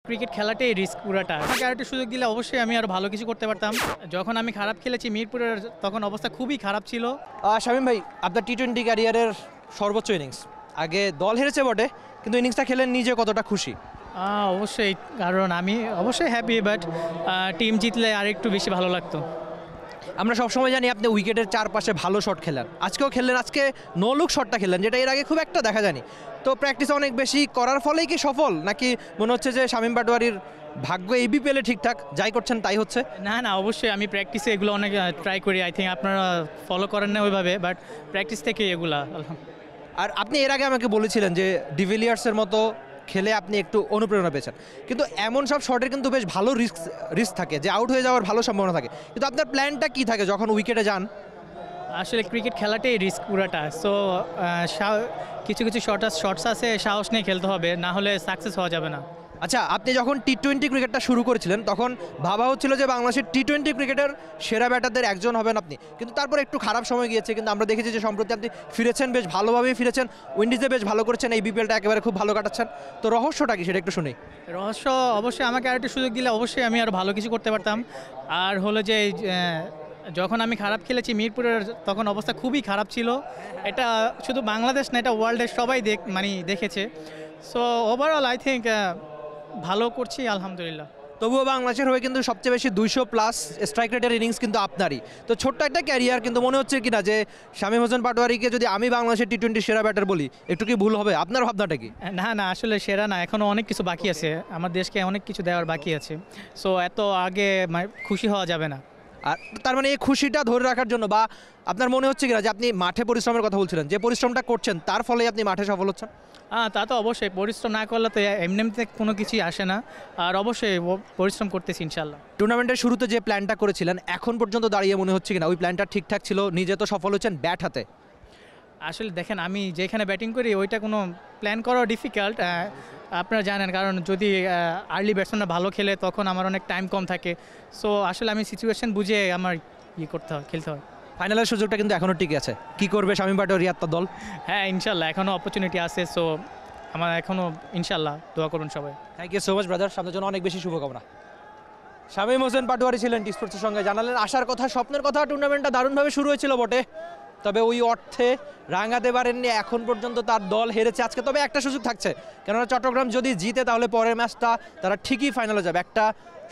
Cricket খেলাটাই risk পুরাটা। আমাকে আরেকটু সুযোগ দিলে অবশ্যই আমি আরও ভালো কিছু করতে পারতাম। যখন আমি খারাপ খেলেছি মিরপুরের, তখন অবস্থা খুবই খারাপ ছিল। শামীম ভাই, আপনার টি-20 ক্যারিয়ারের সর্বোচ্চ ইনিংস, আগে দল হেরেছে বটে, কিন্তু ইনিংসটা খেলেন নিজে কতটা খুশি? অবশ্যই, কারণ আমি অবশ্যই হ্যাপি, বাট টিম জিতলে আর একটু বেশি ভালো লাগতো। আমরা সবসময় জানি আপনি উইকেটের চারপাশে ভালো শট খেলেন, আজকেও খেললেন, আজকে নো লুক শটটা খেললেন, যেটা এর আগে খুব একটা দেখা যায়নি। তো প্র্যাকটিস অনেক বেশি করার ফলেই কি সফল, নাকি মনে হচ্ছে যে শামীম পাটোয়ারির ভাগ্য এবি পেলে ঠিকঠাক যাই করছেন তাই হচ্ছে? না না, অবশ্যই আমি প্র্যাকটিসে এগুলো অনেক ট্রাই করি। আই থিঙ্ক আপনারা ফলো করেন না ওইভাবে, বাট প্র্যাকটিস থেকে এগুলা। আর আপনি এর আগে আমাকে বলেছিলেন যে ডিভিলিয়ার্সের মতো খেলে আপনি একটু অনুপ্রেরণা পেয়েছেন, কিন্তু এমন সব শটের কিন্তু বেশ ভালো রিস্ক থাকে, যে আউট হয়ে যাওয়ার ভালো সম্ভাবনা থাকে, কিন্তু আপনার প্ল্যানটা কি থাকে যখন উইকেটে যান? আসলে ক্রিকেট খেলাটাই রিস্ক পুরাটা। সো কিছু কিছু শর্টস আছে, সাহস নিয়ে খেলতে হবে, না হলে সাকসেস হওয়া যাবে না। আচ্ছা, আপনি যখন টি-20 ক্রিকেটটা শুরু করেছিলেন তখন ভাবা হচ্ছিল যে বাংলাদেশের টি-20 ক্রিকেটের সেরা ব্যাটারদের একজন হবেন আপনি, কিন্তু তারপর একটু খারাপ সময় গিয়েছে, কিন্তু আমরা দেখেছি যে সম্প্রতি আপনি ফিরেছেন, বেশ ভালোভাবেই ফিরেছেন, উইন্ডিজে বেশ ভালো করেছেন, এই বিপিএলটা একেবারে খুব ভালো কাটাচ্ছেন। তো রহস্যটা কি সেটা একটু শুনি। রহস্য অবশ্যই আমাকে আরেকটু সুযোগ দিলে অবশ্যই আমি আরও ভালো কিছু করতে পারতাম। আর হলো যে যখন আমি খারাপ খেলেছি মিরপুরের, তখন অবস্থা খুবই খারাপ ছিল। এটা শুধু বাংলাদেশ না, এটা ওয়ার্ল্ডের সবাই দেখেছে। সো ওভারঅল আই থিঙ্ক ভালো করছি, আলহামদুলিল্লাহ। তবুও বাংলাদেশের হয়ে কিন্তু সবচেয়ে বেশি 200+ স্ট্রাইক রেটের ইনিংস কিন্তু আপনারই। তো ছোট্ট একটা ক্যারিয়ার, কিন্তু মনে হচ্ছে কিনা যে শামীম হোসেন পাটোয়ারিকে যদি আমি বাংলাদেশের টি-20 সেরা ব্যাটার বলি, একটু কি ভুল হবে? আপনার ভাবনাটা কি? না না, আসলে সেরা না, এখনও অনেক কিছু বাকি আছে, আমার দেশকে অনেক কিছু দেওয়ার বাকি আছে। সো এত আগে খুশি হওয়া যাবে না। আর তার মানে এই খুশিটা ধরে রাখার জন্য, বা আপনার মনে হচ্ছে কিনা যে আপনি মাঠে পরিশ্রমের কথা বলছিলেন, যে পরিশ্রমটা করছেন তার ফলেই আপনি মাঠে সফল হচ্ছেন? তা তো অবশ্যই, পরিশ্রম না করলে তো এমনিতে কোনো কিছুই আসে না। আর অবশ্যই পরিশ্রম করতেছি ইনশাল্লাহ। টুর্নামেন্টের শুরুতে যে প্ল্যানটা করেছিলেন, এখন পর্যন্ত দাঁড়িয়ে মনে হচ্ছে কিনা ওই প্ল্যানটা ঠিকঠাক ছিল? নিজে তো সফল হচ্ছেন ব্যাট হাতে। আসলে দেখেন, আমি যেখানে ব্যাটিং করি ওইটা কোনো প্ল্যান করা ডিফিকাল্ট, আপনারা জানেন, কারণ যদি আর্লি ব্যাটসম্যানরা ভালো খেলে তখন আমার অনেক টাইম কম থাকে। সো আসলে আমি সিচুয়েশন বুঝে আমার করতে হয়, খেলতে হয়। ফাইনালের সুযোগটা কিন্তু এখনও টিকে আছে, কি করবে শামীম পাটোয়ারি তার দল? হ্যাঁ ইনশাল্লাহ, এখনও অপরচুনিটি আছে। সো আমার এখনও ইনশাল্লাহ দোয়া করুন সবাই। Thank you so much brother, সামনের জন্য অনেক বেশি শুভকামনা। শামীম হোসেন পাটোয়ারি ছিলেন টি স্পোর্টসের সঙ্গে, জানালেন আশার কথা, স্বপ্নের কথা। টুর্নামেন্টটা দারুণভাবে শুরু হয়েছিল বটে, তবে ওই অর্থে রাঙাতে পারেননি, এখন পর্যন্ত তার দল হেরেছে আজকে। তবে একটা সুযোগ থাকছে, কেননা চট্টগ্রাম যদি জিতে তাহলে পরের ম্যাচটা তারা ঠিকই ফাইনালে যাবে, একটা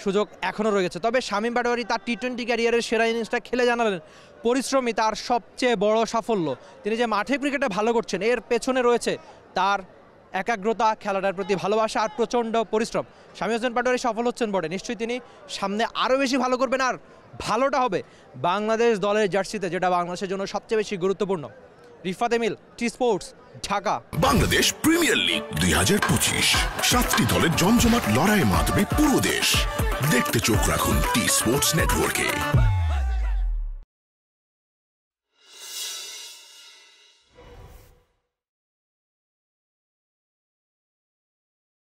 সুযোগ এখনও রয়েছে। তবে শামীম পাটোয়ারি তার টি-20 ক্যারিয়ারের সেরা ইনিংসটা খেলে জানালেন পরিশ্রমই তার সবচেয়ে বড় সাফল্য। তিনি যে মাঠে ক্রিকেটে ভালো করছেন, এর পেছনে রয়েছে তার একাগ্রতা, খেলাটার প্রতি ভালোবাসা আর প্রচণ্ড পরিশ্রম। শামীম হোসেন পাটোয়ারি সফল হচ্ছেন বটে, নিশ্চয়ই তিনি সামনে আরও বেশি ভালো করবেন, আর ভালোটা হবে বাংলাদেশ দলের জার্সিতে, যেটা বাংলাদেশের জন্য সবচেয়ে বেশি গুরুত্বপূর্ণ। Rifat Emil, T sports, Dhaka. Bangladesh premier league 2025, 7টি দলের জমজমাট লড়াইয়ের মাধ্যমে পুরো দেশ দেখতে চোখ রাখুন টি স্পোর্টস নেটওয়ার্কে।